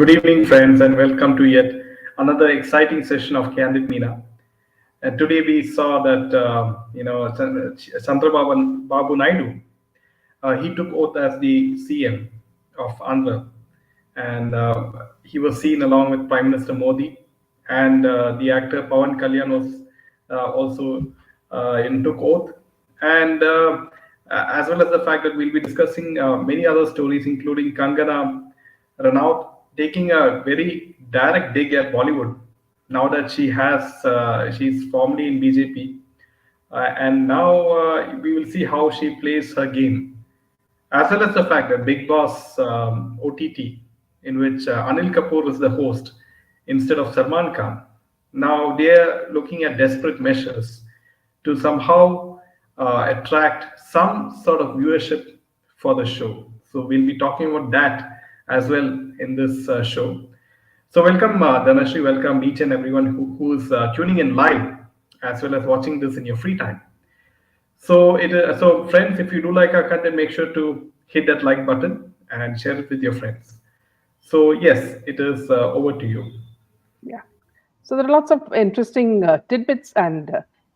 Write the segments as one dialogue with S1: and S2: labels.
S1: Good evening, friends, and welcome to yet another exciting session of Candid Meena. And today we saw that Chandrababu Babu Naidu, he took oath as the CM of Andhra, and he was seen along with Prime Minister Modi, and the actor Pawan Kalyan was also took oath, and as well as the fact that we'll be discussing many other stories, including Kangana Ranaut taking a very direct dig at Bollywood now that she's formally in BJP, and now we will see how she plays her game, as well as the fact that Big Boss OTT, in which Anil Kapoor is the host instead of Salman Khan. Now they are looking at desperate measures to somehow attract some sort of viewership for the show. So we'll be talking about that as well in this show. So welcome, Dhanashri, welcome each and everyone who's tuning in live as well as watching this in your free time. So friends, if you do like our content, make sure to hit that like button and share it with your friends. So yes, it is over to you.
S2: Yeah. So there are lots of interesting tidbits and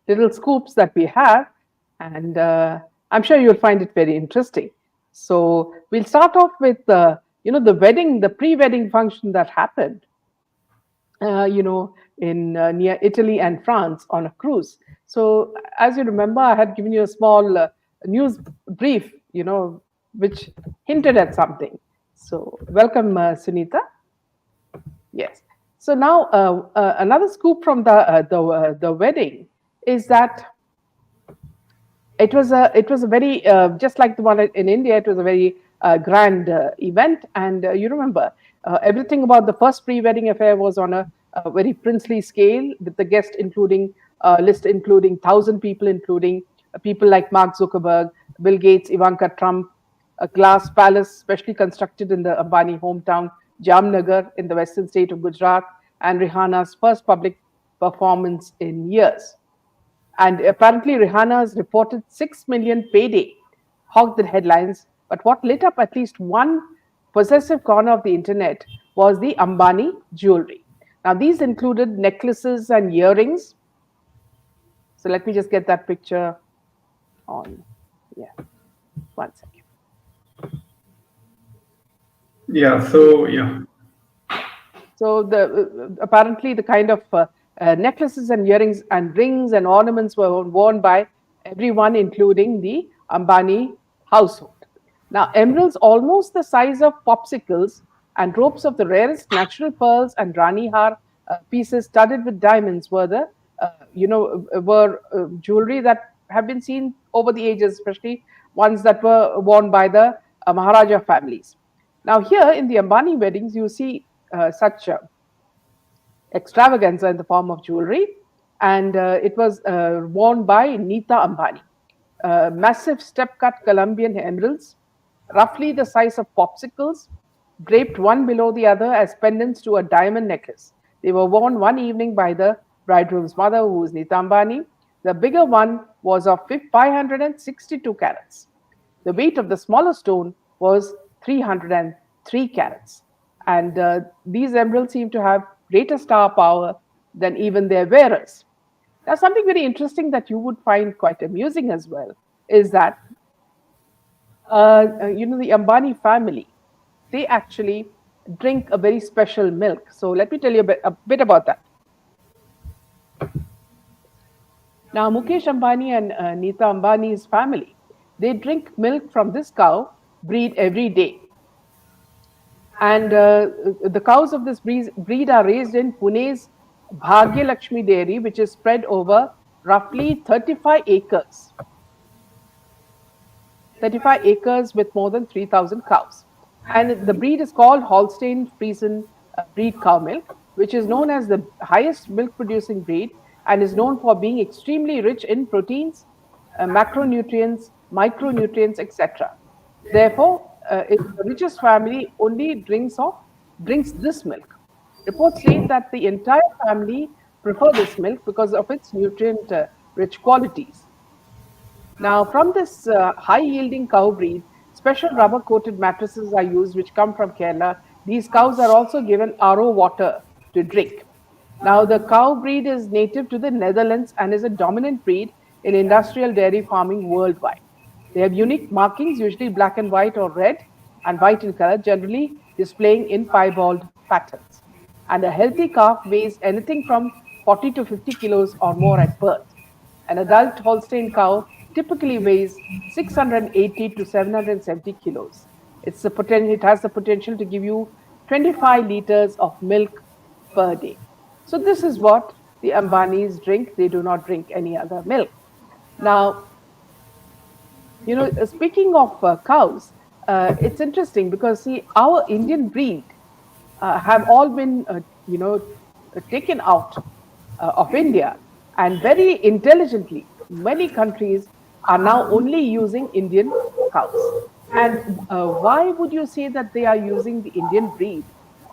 S2: little scoops that we have, and I'm sure you'll find it very interesting. So we'll start off with the pre-wedding function that happened, in near Italy and France on a cruise. So as you remember, I had given you a small news brief, which hinted at something. So welcome, Sunita. Yes. So now another scoop from the wedding is that it was a very just like the one in India. It was a very grand event, and you remember everything about the first pre-wedding affair was on a very princely scale, with the guest including list including 1,000 people, including people like Mark Zuckerberg, Bill Gates, Ivanka Trump, a glass palace specially constructed in the Ambani hometown Jamnagar in the western state of Gujarat, and Rihanna's first public performance in years. And apparently, Rihanna's reported 6 million payday hogged the headlines. But what lit up at least one possessive corner of the internet was the Ambani jewelry. Now, these included necklaces and earrings. So let me just get that picture on. Yeah, 1 second.
S1: Yeah. So yeah.
S2: So apparently the kind of necklaces and earrings and rings and ornaments were worn by everyone, including the Ambani household. Now, emeralds almost the size of popsicles and ropes of the rarest natural pearls and Rani Har pieces studded with diamonds were jewelry that have been seen over the ages, especially ones that were worn by the Maharaja families. Now, here in the Ambani weddings, you see such extravaganza in the form of jewelry, and it was worn by Nita Ambani. Massive step-cut Colombian emeralds, roughly the size of popsicles, draped one below the other as pendants to a diamond necklace. They were worn one evening by the bridegroom's mother, who is Nita Ambani. The bigger one was of 562 carats. The weight of the smaller stone was 303 carats. And these emeralds seem to have greater star power than even their wearers. Now, something very interesting that you would find quite amusing as well is that, the Ambani family, they actually drink a very special milk. So let me tell you a bit about that. Now, Mukesh Ambani and Nita Ambani's family, they drink milk from this cow breed every day. And the cows of this breed are raised in Pune's Bhagya Lakshmi dairy, which is spread over roughly 35 acres. 35 acres with more than 3,000 cows. And the breed is called Holstein Friesian breed cow milk, which is known as the highest milk producing breed and is known for being extremely rich in proteins, macronutrients, micronutrients, etc. Therefore, the richest family only drinks this milk. Reports state that the entire family prefer this milk because of its nutrient-rich qualities. Now, from this high-yielding cow breed, special rubber-coated mattresses are used, which come from Kerala These cows are also given RO water to drink. Now, the cow breed is native to the Netherlands and is a dominant breed in industrial dairy farming worldwide. They have unique markings, usually black and white or red and white in color, generally displaying in piebald patterns. And a healthy calf weighs anything from 40 to 50 kilos or more at birth. An adult Holstein cow typically weighs 680 to 770 kilos. It has the potential to give you 25 liters of milk per day. So this is what the Ambanis drink. They do not drink any other milk. Now, speaking of cows, it's interesting because see, our Indian breed have all been, taken out of India, and very intelligently, many countries are now only using Indian cows. And why would you say that they are using the Indian breed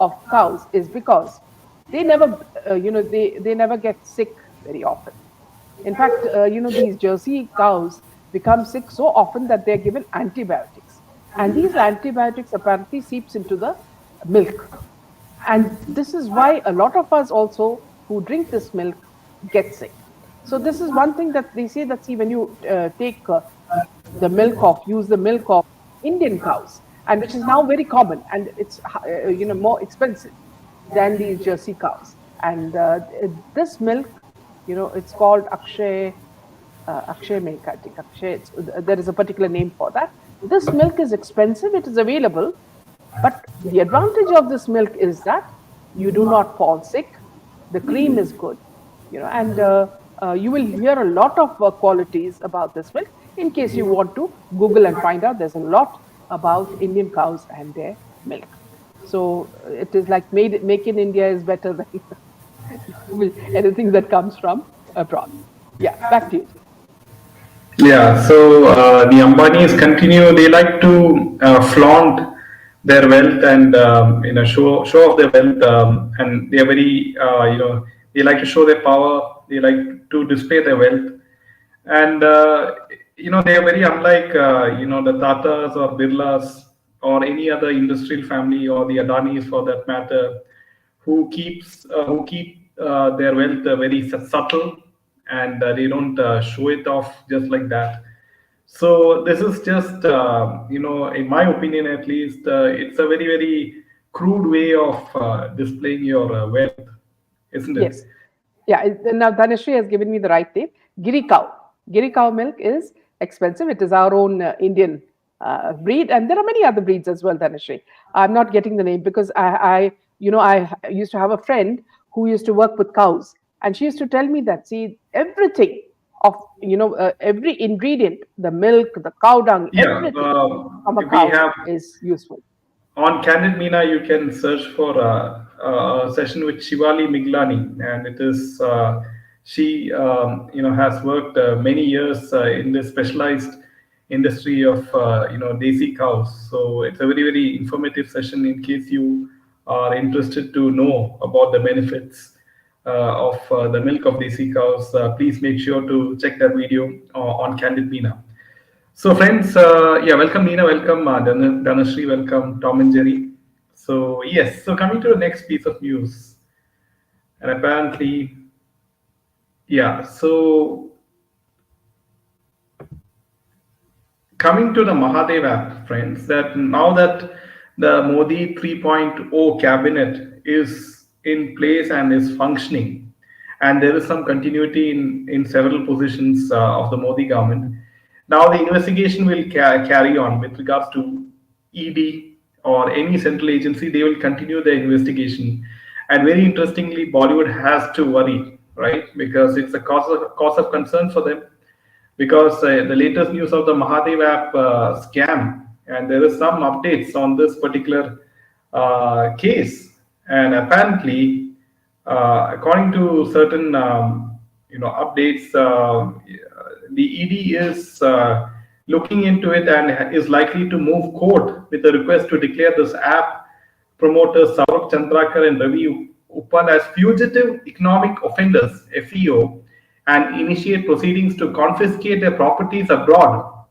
S2: of cows? Is because they never, they never get sick very often. In fact, these Jersey cows become sick so often that they're given antibiotics. And these antibiotics apparently seeps into the milk. And this is why a lot of us also who drink this milk get sick. So this is one thing that they say that see when you use the milk of Indian cows, and which is now very common, and it's more expensive than these Jersey cows. And this milk, it's called Akshay milk. I think there is a particular name for that. This milk is expensive. It is available, but the advantage of this milk is that you do not fall sick. The cream is good, and you will hear a lot of qualities about this milk. In case you want to Google and find out, there's a lot about Indian cows and their milk. So it is like make in India is better than anything that comes from abroad. Yeah, back to you.
S1: Yeah, so the Ambanis continue. They like to flaunt their wealth and show off their wealth, and they are very they like to show their power. They like to display their wealth, and they are very unlike the Tatas or Birlas or any other industrial family or the Adanis for that matter, who keep their wealth very subtle, and they don't show it off just like that. So this is just in my opinion at least, it's a very very crude way of displaying your wealth, isn't it?
S2: Yes. Yeah. Now Dhanashree has given me the right name. Giri cow. Giri cow milk is expensive. It is our own Indian breed, and there are many other breeds as well. Dhanashree, I'm not getting the name because I used to have a friend who used to work with cows, and she used to tell me that see everything of every ingredient, the milk, the cow dung,
S1: Yeah,
S2: everything from a
S1: we
S2: cow
S1: have
S2: is useful.
S1: on Candid Meena, you can search for a session with Shivali Miglani, and it is she has worked many years in this specialized industry of desi cows. So it's a very very informative session in case you are interested to know about the benefits of the milk of desi cows. Please make sure to check that video on Candid Meena. So, friends, welcome Nina, welcome Dhanashree, welcome Tom and Jerry. So, yes, so coming to the next piece of news, and apparently, so coming to the Mahadev app, friends, that now that the Modi 3.0 cabinet is in place and is functioning, and there is some continuity in several positions of the Modi government. Now the investigation will carry on with regards to ED or any central agency. They will continue the investigation, and very interestingly, Bollywood has to worry, right? Because it's a cause of concern for them. Because the latest news of the Mahadev app scam, and there is some updates on this particular case, and apparently, according to certain updates, the ED is looking into it and is likely to move court with a request to declare this app promoters Saurabh Chandrakar and Ravi Uppal as fugitive economic offenders (FEO) and initiate proceedings to confiscate their properties abroad.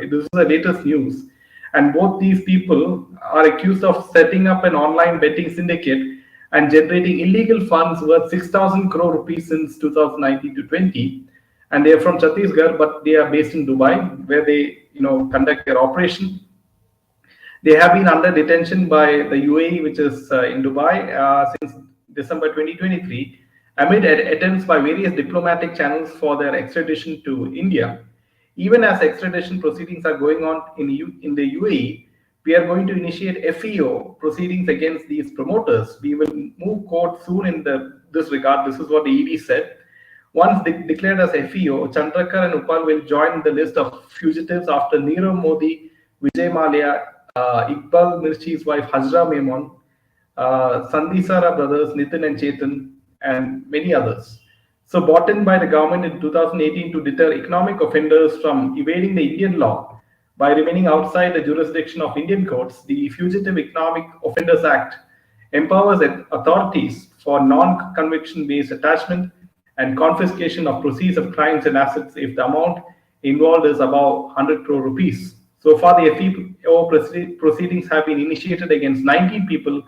S1: This is the latest news. And both these people are accused of setting up an online betting syndicate and generating illegal funds worth 6,000 crore rupees since 2019 to 20. And they are from Chhattisgarh, but they are based in Dubai, where they conduct their operation. They have been under detention by the UAE, which is in Dubai, since December 2023, amid attempts by various diplomatic channels for their extradition to India. Even as extradition proceedings are going on in the UAE, we are going to initiate FEO proceedings against these promoters. We will move court soon in this regard. This is what the ED said. Once declared as FEO, Chandrakar and Upal will join the list of fugitives after Nirav Modi, Vijay Mallya, Iqbal Mirchi's wife Hajra Memon, Sandisara brothers Nitin and Chetan, and many others. So brought in by the government in 2018 to deter economic offenders from evading the Indian law by remaining outside the jurisdiction of Indian courts, the Fugitive Economic Offenders Act empowers authorities for non-conviction based attachment and confiscation of proceeds of crimes and assets if the amount involved is above 100 crore rupees. So far, the FEO proceedings have been initiated against 19 people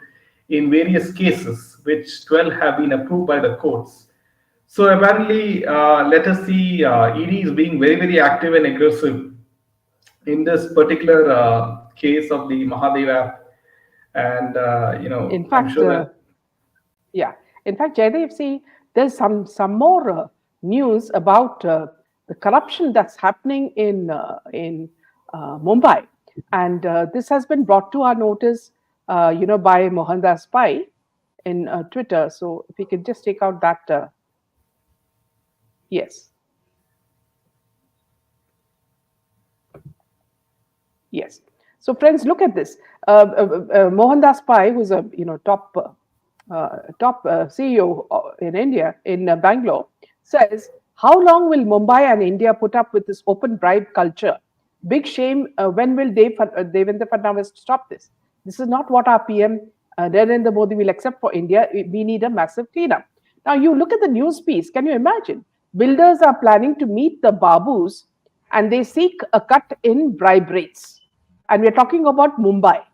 S1: in various cases, which 12 have been approved by the courts. So apparently, let us see, ED is being very, very active and aggressive in this particular case of the Mahadev app. And,
S2: In
S1: I'm
S2: fact,
S1: sure that.
S2: yeah. In fact, Jaydev, see, there's some more news about the corruption that's happening in Mumbai, and this has been brought to our notice, by Mohandas Pai in Twitter. So if we could just take out that, yes, yes. So friends, look at this. Mohandas Pai, who's a top CEO in India, in Bangalore, says, how long will Mumbai and India put up with this open bribe culture? Big shame. When will Devendra Fadnavis stop this? This is not what our PM Narendra Modi will accept for India. We need a massive cleanup. Now, you look at the news piece. Can you imagine? Builders are planning to meet the Babus and they seek a cut in bribe rates. And we're talking about Mumbai.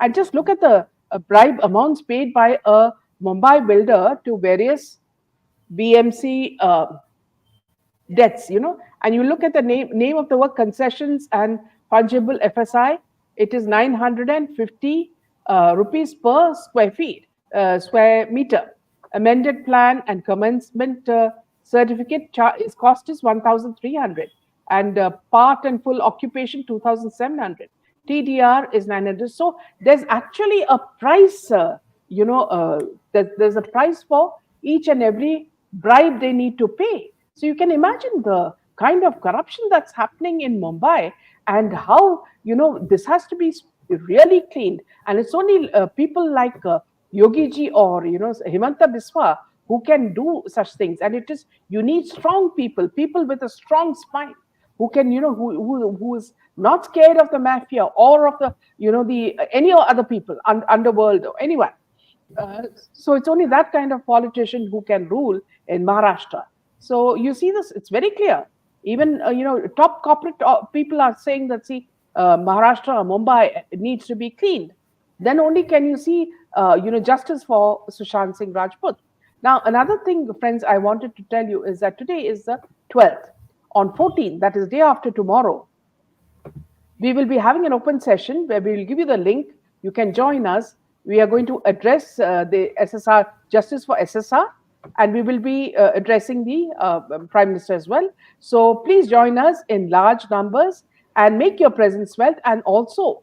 S2: And just look at the bribe amounts paid by a Mumbai builder to various BMC debts, and you look at the name of the work, concessions and fungible FSI, it is 950 rupees per square meter. Amended plan and commencement certificate cost is 1,300, and part and full occupation 2,700. TDR is 900. So there's actually a price, there's a price for each and every bribe they need to pay. So you can imagine the kind of corruption that's happening in Mumbai, and how this has to be really cleaned. And it's only people like Yogi ji or Himanta Biswa who can do such things. And you need strong people with a strong spine, who can who is not scared of the mafia or of the any other people, underworld or anyone. So it's only that kind of politician who can rule in Maharashtra. So you see this, it's very clear. Even top corporate people are saying that, see, Maharashtra, Mumbai, it needs to be cleaned. Then only can you see justice for Sushant Singh Rajput. Now, another thing, friends, I wanted to tell you is that today is the 12th. On 14th, that is day after tomorrow, we will be having an open session where we will give you the link. You can join us. We are going to address the SSR, Justice for SSR, and we will be addressing the Prime Minister as well. So please join us in large numbers and make your presence felt, and also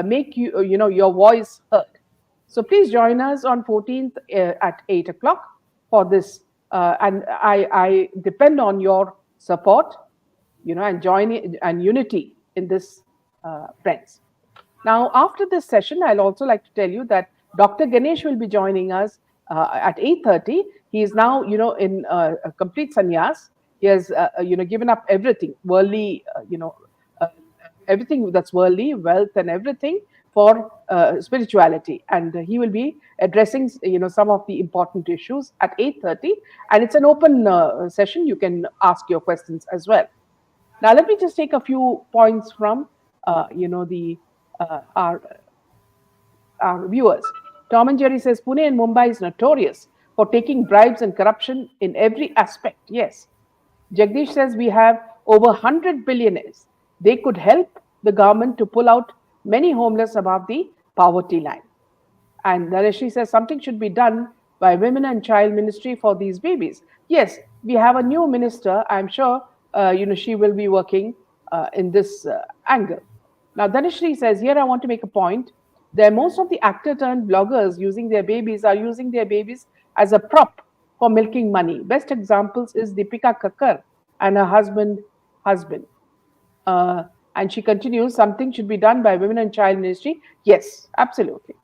S2: make your voice heard. So please join us on 14th at 8 o'clock for this. And I depend on your support, and joining and unity in this, friends. Now, after this session, I'll also like to tell you that Dr. Ganesh will be joining us at 8:30. He is now, in a complete sannyas. He has, given up everything, worldly, everything that's worldly, wealth and everything for spirituality. And he will be addressing, some of the important issues at 8:30. And it's an open session. You can ask your questions as well. Now, let me just take a few points from, the our viewers. Tom and Jerry says Pune and Mumbai is notorious for taking bribes and corruption in every aspect. Yes. Jagdish says we have over 100 billionaires. They could help the government to pull out many homeless above the poverty line. And Nareshri says something should be done by Women and Child Ministry for these babies. Yes, we have a new minister. I'm sure she will be working in this angle. Now, Dhanashri says here I want to make a point. There, most of the actor turned bloggers using their babies are using their babies as a prop for milking money. Best examples is Deepika Kakkar and her husband. And she continues, something should be done by Women and Child Ministry. Yes, absolutely.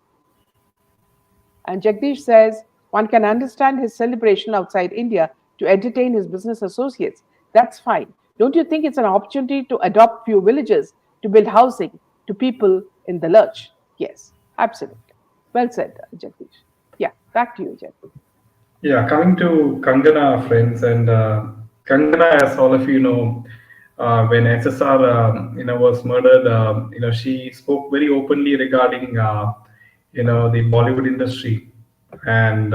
S2: And Jagdish says one can understand his celebration outside India to entertain his business associates. That's fine. Don't you think it's an opportunity to adopt few villages to build housing to people in the lurch? Yes, absolutely. Well said, Jagdish. Yeah, back to you, Jagdish.
S1: Yeah, coming to Kangana, friends, and Kangana, as all of you know, when SSR, was murdered, she spoke very openly regarding, the Bollywood industry, and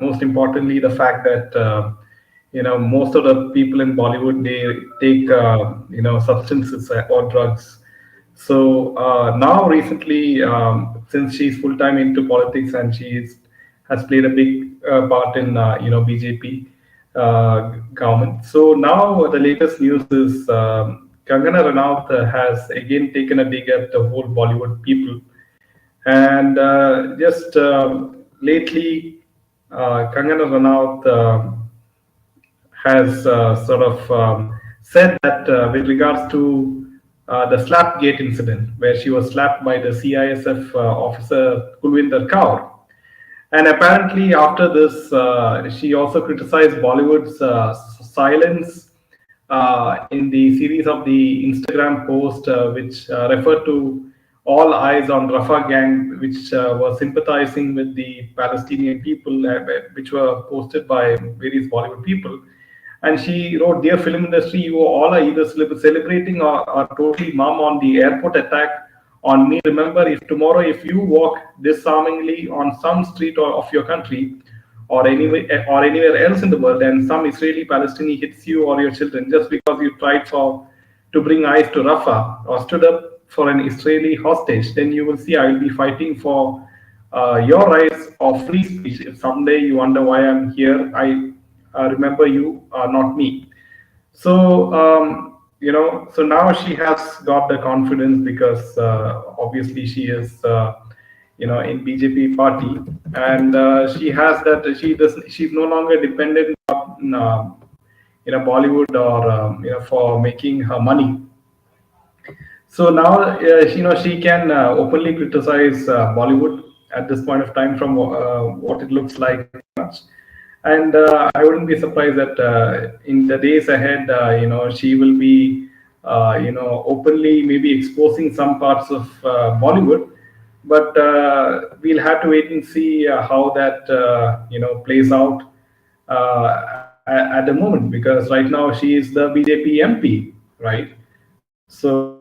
S1: most importantly, the fact that most of the people in Bollywood they take substances or drugs. So now recently, since she's full time into politics and has played a big part in BJP government. So now the latest news is Kangana Ranaut has again taken a dig at the whole Bollywood people, and just lately, Kangana Ranaut has sort of said that with regards to the Slapgate incident, where she was slapped by the CISF officer Kulwinder Kaur. And apparently, after this, she also criticized Bollywood's silence in the series of the Instagram post, which referred to all eyes on Rafah gang, which was sympathizing with the Palestinian people, which were posted by various Bollywood people. And she wrote, "Dear film industry, you all are either celebrating or totally mum on the airport attack on me. Remember, if tomorrow, if you walk disarmingly on some street of your country or anywhere else in the world, and some Israeli Palestinian hits you or your children just because you tried to bring ice to Rafah or stood up for an Israeli hostage, then you will see I will be fighting for your rights of free speech. If someday you wonder why I'm here, I remember you, not me." So, so now she has got the confidence because obviously she is, in BJP party, and she has that she's no longer dependent on, Bollywood or, for making her money. So now, she can openly criticize Bollywood at this point of time from what it looks like. And I wouldn't be surprised that in the days ahead, she will be, openly maybe exposing some parts of Bollywood. But we'll have to wait and see how that, plays out at the moment, because right now she is the BJP MP, right? So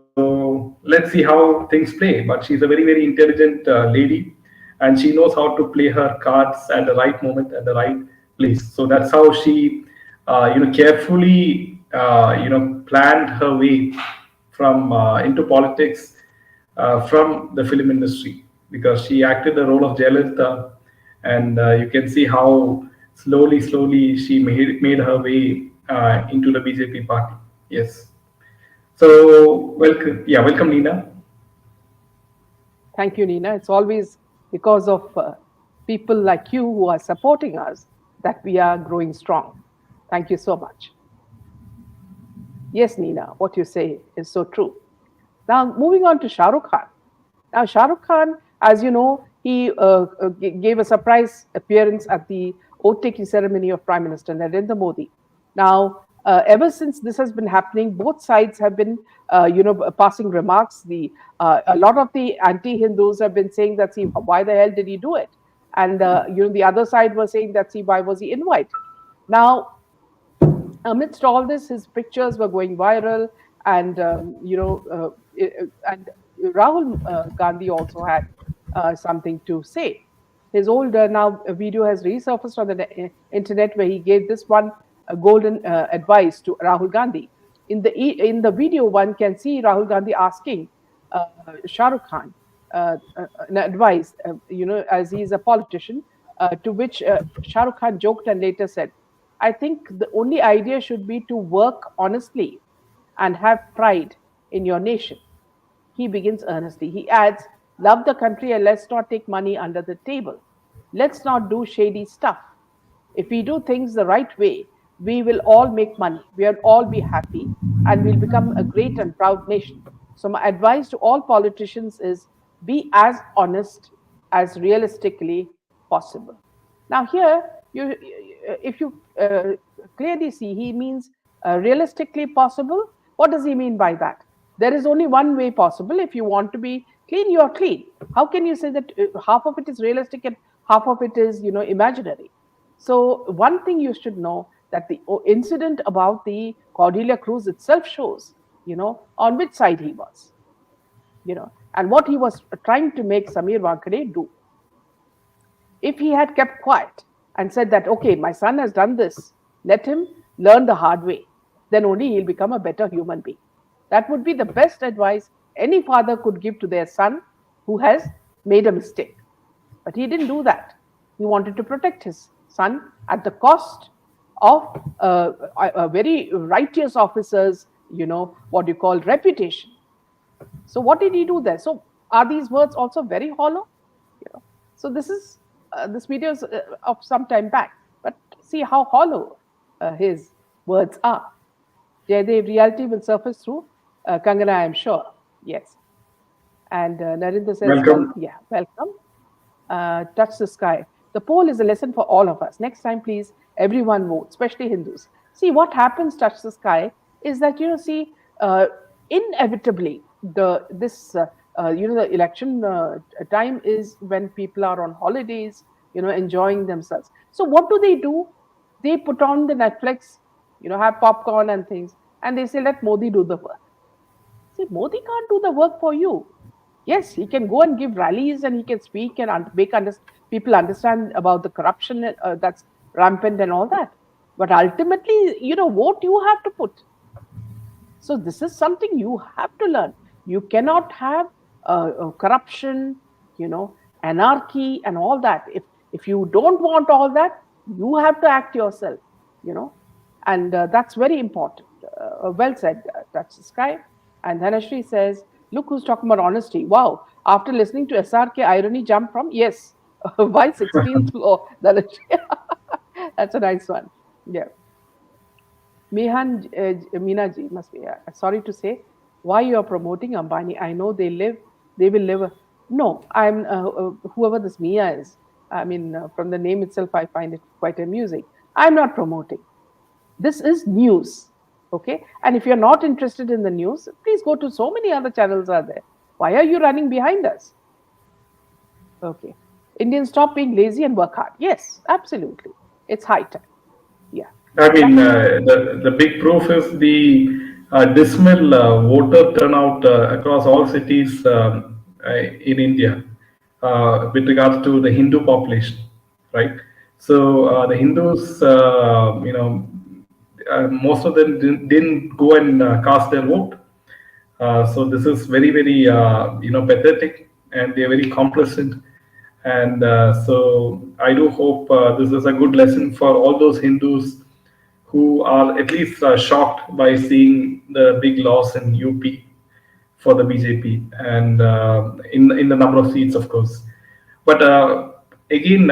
S1: let's see how things play. But she's a very, very intelligent lady, and she knows how to play her cards at the right moment, at the right place. So that's how she, carefully, planned her way from into politics from the film industry, because she acted the role of Jayalalitha, and you can see how slowly she made her way into the BJP party. Yes. So welcome, Nina.
S2: Thank you, Nina. It's always because of people like you who are supporting us that we are growing strong. Thank you so much. Yes, Nina, what you say is so true. Now, moving on to Shah Rukh Khan. Now, Shah Rukh Khan, as you know, he gave a surprise appearance at the oath-taking ceremony of Prime Minister Narendra Modi. Now, ever since this has been happening, both sides have been, passing remarks. A lot of the anti-Hindus have been saying that, see, why the hell did he do it? And the other side was saying that, see, why was he invited? Now, amidst all this, his pictures were going viral, and Rahul Gandhi also had something to say. His old now video has resurfaced on the internet where he gave this one golden advice to Rahul Gandhi. In the video, one can see Rahul Gandhi asking uh, Shah Rukh Khan an advice, as he is a politician, to which Shah Rukh Khan joked and later said, "I think the only idea should be to work honestly and have pride in your nation." He begins earnestly. He adds, "Love the country and let's not take money under the table. Let's not do shady stuff. If we do things the right way, we will all make money, we'll all be happy, and we'll become a great and proud nation." So, my advice to all politicians is be as honest as realistically possible. Now, here, if you clearly see, he means realistically possible. What does he mean by that? There is only one way possible. If you want to be clean, you are clean. How can you say that half of it is realistic and half of it is, imaginary? So one thing you should know, that the incident about the Cordelia cruise itself shows, on which side he was, and what he was trying to make Samir Wankhede do. If he had kept quiet and said that, okay, my son has done this, let him learn the hard way, then only he'll become a better human being. That would be the best advice any father could give to their son who has made a mistake. But he didn't do that. He wanted to protect his son at the cost of a very righteous officer's, what you call reputation. So what did he do there? So are these words also very hollow? So this video is of some time back, but see how hollow his words are. Jaydev, reality will surface through Kangana, I am sure. Yes. And Narendra says,
S1: welcome.
S2: Welcome. Touch the sky. The poll is a lesson for all of us. Next time, please, everyone vote, especially Hindus. See, what happens, touch the sky, is that, inevitably, the election time is when people are on holidays, enjoying themselves. So what do? They put on the Netflix, have popcorn and things, and they say, let Modi do the work. See, Modi can't do the work for you. Yes, he can go and give rallies and he can speak and make people understand about the corruption that's rampant and all that. But ultimately, vote you have to put. So this is something you have to learn. You cannot have corruption, anarchy and all that. If you don't want all that, you have to act yourself, and that's very important. Well said, Touch the Sky. And Dhanashri says, look who's talking about honesty. Wow. After listening to SRK, irony jumped from, yes, why 16th floor? Dhanashri. That's a nice one. Yeah. Meenaji must be, sorry to say, why you are promoting Ambani? I know they will live. No, I'm, whoever this Mia is, I mean, from the name itself, I find it quite amusing. I'm not promoting. This is news. Okay, and if you're not interested in the news, please go to so many other channels are there. Why are you running behind us? Okay, Indians, stop being lazy and work hard. Yes, absolutely. It's high time. Yeah.
S1: I mean, the big proof is the dismal voter turnout across all cities in India with regards to the Hindu population, right? So the Hindus, most of them didn't go and cast their vote. So this is very, very, pathetic, and they're very complacent. And so I do hope this is a good lesson for all those Hindus who are at least shocked by seeing the big loss in UP for the BJP and in the number of seats, of course. But again,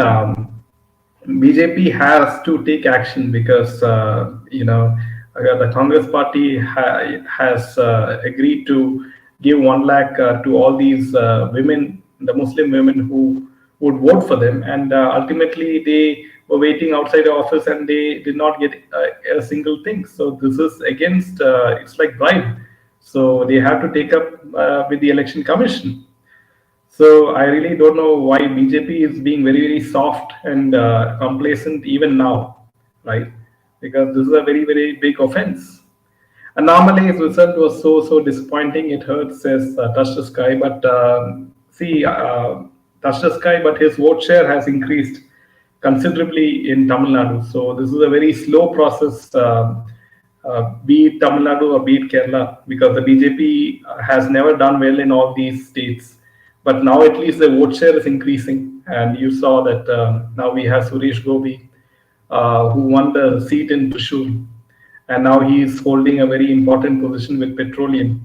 S1: BJP has to take action because the Congress party has agreed to give 1 lakh to all these women, the Muslim women who would vote for them, and ultimately they were waiting outside the office and they did not get a single thing. So this is against, it's like bribe. So they have to take up with the election commission. So I really don't know why BJP is being very, very soft and complacent even now, right? Because this is a very, very big offense. Anomaly's result was so disappointing. It hurts. Says Touch the Sky, but see, Touch the Sky, but his vote share has increased considerably in Tamil Nadu. So this is a very slow process. Be it Tamil Nadu or be it Kerala, because the BJP has never done well in all these states. But now at least the vote share is increasing, and you saw that now we have Suresh Gopi, who won the seat in Trishul, and now he is holding a very important position with petroleum.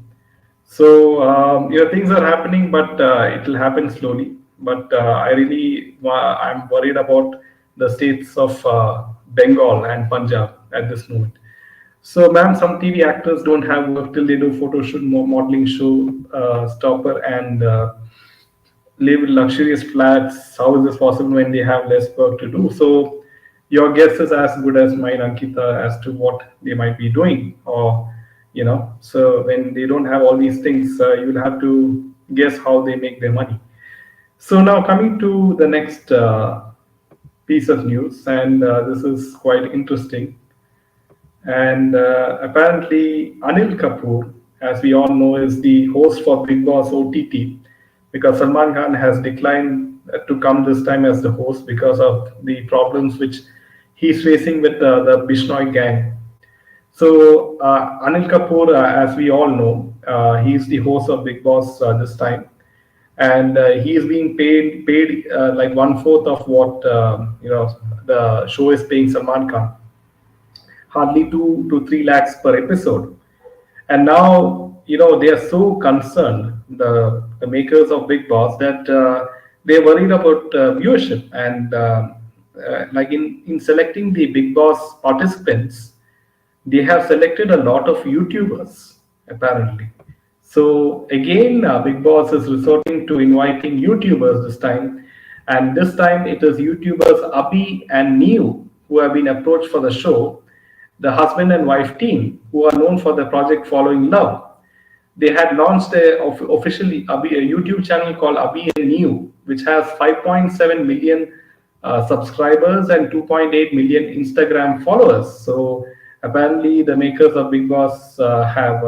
S1: So things are happening, but it will happen slowly. But I'm worried about the states of Bengal and Punjab at this moment. So, ma'am, some TV actors don't have work till they do photo shoot, modeling show, stopper, and live in luxurious flats. How is this possible when they have less work to do? So, your guess is as good as mine, Ankita, as to what they might be doing, or So when they don't have all these things, you'll have to guess how they make their money. So now coming to the next piece of news, and this is quite interesting. And apparently, Anil Kapoor, as we all know, is the host for Big Boss OTT, because Salman Khan has declined to come this time as the host because of the problems which he's facing with the Bishnoi gang. So Anil Kapoor, as we all know, he's the host of Big Boss this time, and he is being paid like one fourth of what the show is paying Salman Khan, hardly 2 to 3 lakhs per episode. And now they are so concerned, the makers of Big Boss, that they're worried about viewership, and like in selecting the Big Boss participants, they have selected a lot of YouTubers, apparently. So again, Big Boss is resorting to inviting YouTubers this time, and this time it is YouTubers Abhi and Neo who have been approached for the show, the husband and wife team who are known for the project Following Love. They had launched officially a YouTube channel called Abhi and New, which has 5.7 million subscribers and 2.8 million Instagram followers. So apparently, the makers of Big Boss have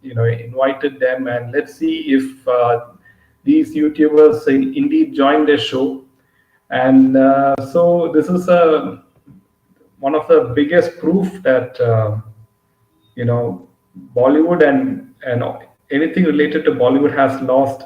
S1: invited them, and let's see if these YouTubers indeed join their show. And so this is one of the biggest proof that Bollywood and anything related to Bollywood has lost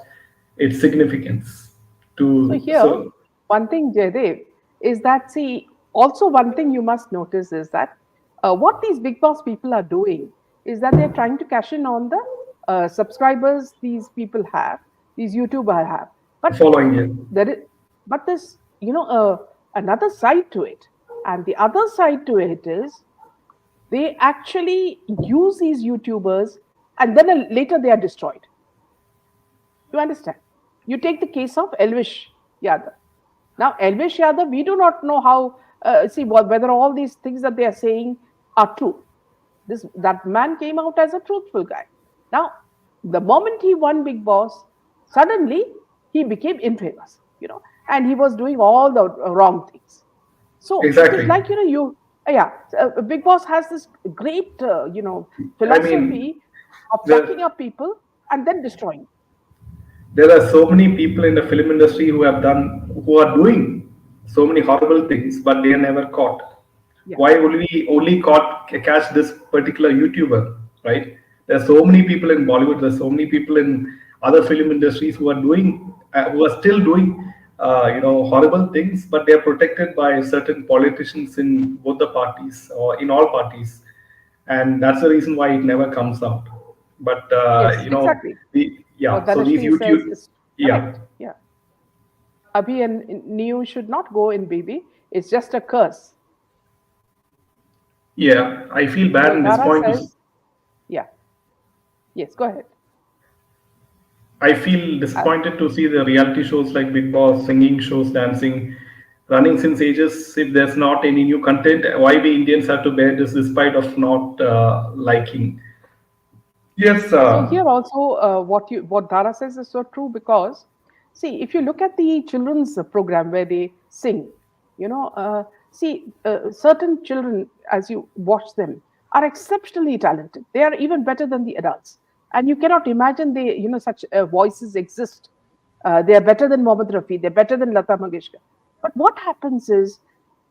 S1: its significance.
S2: So here, one thing, Jaydev, is that, see, also one thing you must notice is that what these Big Boss people are doing is that they're trying to cash in on the subscribers these people have, these YouTubers have. But
S1: following it.
S2: There's another side to it, and the other side to it is they actually use these YouTubers, and then later they are destroyed. You understand? You take the case of Elvish Yadav. Now, Elvish Yadav, we do not know how, whether all these things that they are saying are true. That man came out as a truthful guy. Now, the moment he won Big Boss, suddenly he became infamous, and he was doing all the wrong things. So
S1: exactly.
S2: It's like, Big Boss has this great, philosophy of backing up people and then destroying.
S1: There are so many people in the film industry who are doing so many horrible things, but they are never caught. Yeah. Why would we only catch this particular YouTuber, right? There are so many people in Bollywood. There are so many people in other film industries who are still doing, horrible things, but they are protected by certain politicians in both the parties or in all parties, and that's the reason why it never comes out. But
S2: yes, exactly.
S1: So these YouTube,
S2: yeah. Abhi and Neo should not go in BB. It's just a curse.
S1: Yeah, I feel bad in this point.
S2: Yeah. Yes, go ahead.
S1: I feel disappointed to see the reality shows like Big Boss, singing shows, dancing, running since ages. If there's not any new content, why we Indians have to bear this despite of not liking? Yes.
S2: See, here also, what Dara says is so true, because, see, if you look at the children's program where they sing, certain children, as you watch them, are exceptionally talented. They are even better than the adults. And you cannot imagine such voices exist. They are better than Mohammad Rafi. They're better than Lata Mangeshkar. But what happens is,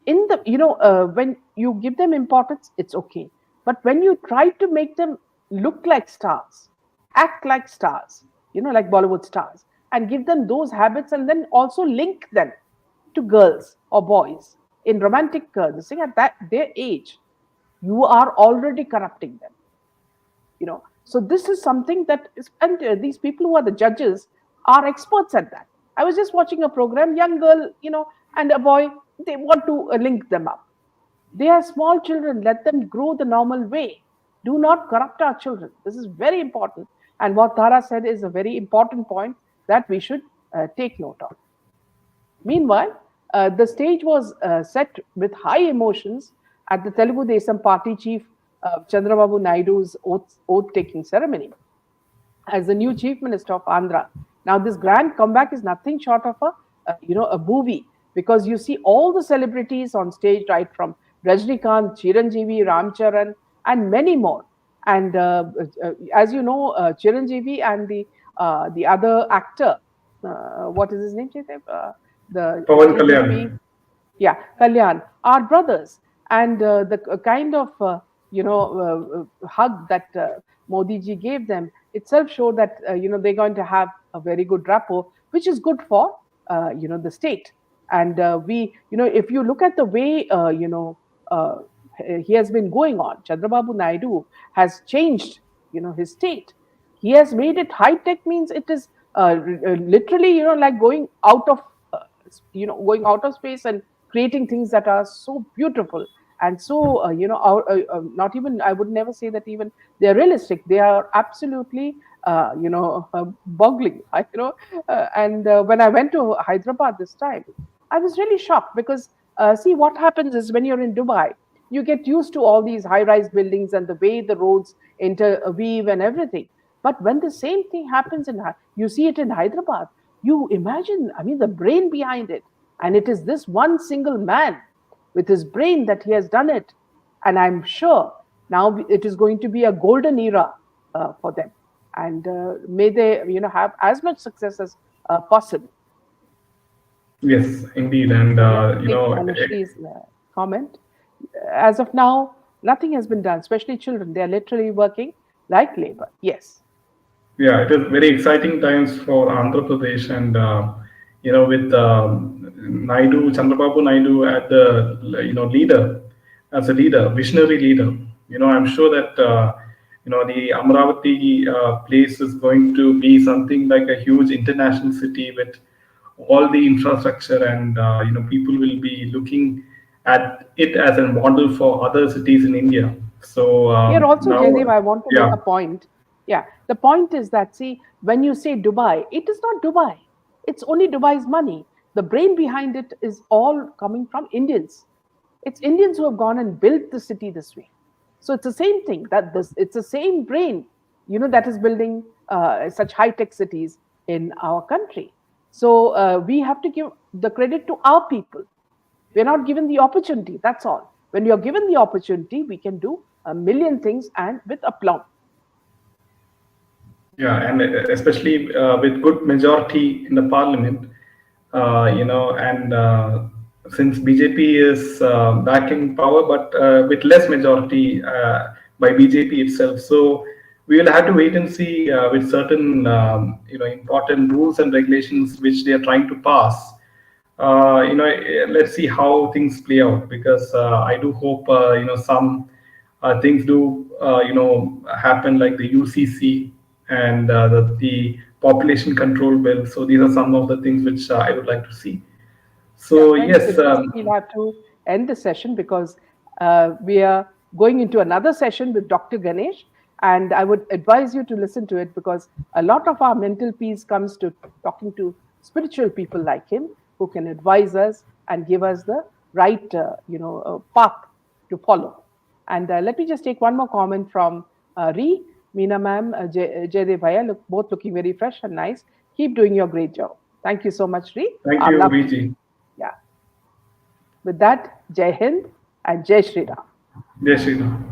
S2: when you give them importance, it's okay. But when you try to make them look like stars, act like stars, like Bollywood stars, and give them those habits, and then also link them to girls or boys in romantic this thing at their age, you are already corrupting them. So this is something that is, and these people who are the judges are experts at that. I was just watching a program, young girl, and a boy, they want to link them up. They are small children, let them grow the normal way. Do not corrupt our children. This is very important. And what Tara said is a very important point that we should take note of. Meanwhile, the stage was set with high emotions at the Telugu Desam party chief Chandrababu Naidu's oath-taking ceremony as the new chief minister of Andhra. Now, this grand comeback is nothing short of a movie, because you see all the celebrities on stage, right from Rajnikant, Chiranjeevi, Ramcharan, and many more. And as you know, Chiranjeevi and the other actor, what is his name? The
S1: Pawan
S2: KJP,
S1: Kalyan.
S2: yeah, Kalyan, are brothers. And the kind of hug that Modi ji gave them itself showed that they're going to have a very good rapport, which is good for the state. And if you look at the way he has been going on, Chandrababu Naidu has changed his state. He has made it high tech, means it is literally like going out of going out of space and creating things that are so beautiful and so not even, I would never say that even they're realistic. They are absolutely boggling. And when I went to Hyderabad this time, I was really shocked, because see, what happens is, when you're in Dubai, you get used to all these high-rise buildings and the way the roads interweave and everything. But when the same thing happens you see it in Hyderabad, you imagine, I mean, the brain behind it. And it is this one single man with his brain that he has done it. And I'm sure now it is going to be a golden era for them. And may they, have as much success as possible.
S1: Yes, indeed. And,
S2: Let me take Anushri's comment. As of now, nothing has been done, especially children. They are literally working like labor. Yes.
S1: yeah, it is very exciting times for Andhra Pradesh, and with Naidu, Chandrababu Naidu at the leader, as a leader, visionary leader. I'm sure that the Amravati place is going to be something like a huge international city with all the infrastructure, and people will be looking at it as a model for other cities in India. So
S2: Here also,
S1: now,
S2: Jaidev, I want to make
S1: yeah.
S2: a point. Yeah, the point is that, see, when you say Dubai, it is not Dubai. It's only Dubai's money. The brain behind it is all coming from Indians. It's Indians who have gone and built the city this way. So it's the same thing, that it's the same brain, that is building such high-tech cities in our country. So we have to give the credit to our people. We're not given the opportunity. That's all. When you're given the opportunity, we can do a million things, and with aplomb.
S1: Yeah, and especially with good majority in the parliament, and since BJP is back in power, but with less majority by BJP itself, so we will have to wait and see with certain important rules and regulations which they are trying to pass. Let's see how things play out, because I do hope some things do happen, like the UCC and the population control bill. So these are some of the things which I would like to see.
S2: Yeah,
S1: So
S2: thanks.
S1: yes,
S2: With this, we'll have to end the session, because we are going into another session with Dr. Ganesh. And I would advise you to listen to it, because a lot of our mental peace comes to talking to spiritual people like him, who can advise us and give us the right, path to follow. And let me just take one more comment from Ree, Meena ma'am, Jaydev Bhaiya, both looking very fresh and nice. Keep doing your great job. Thank you so much, Ree.
S1: thank
S2: Our
S1: you,
S2: love.
S1: VG.
S2: Yeah. With that, Jai Hind and Jai Shri Ram.
S1: Jai Shri Ram.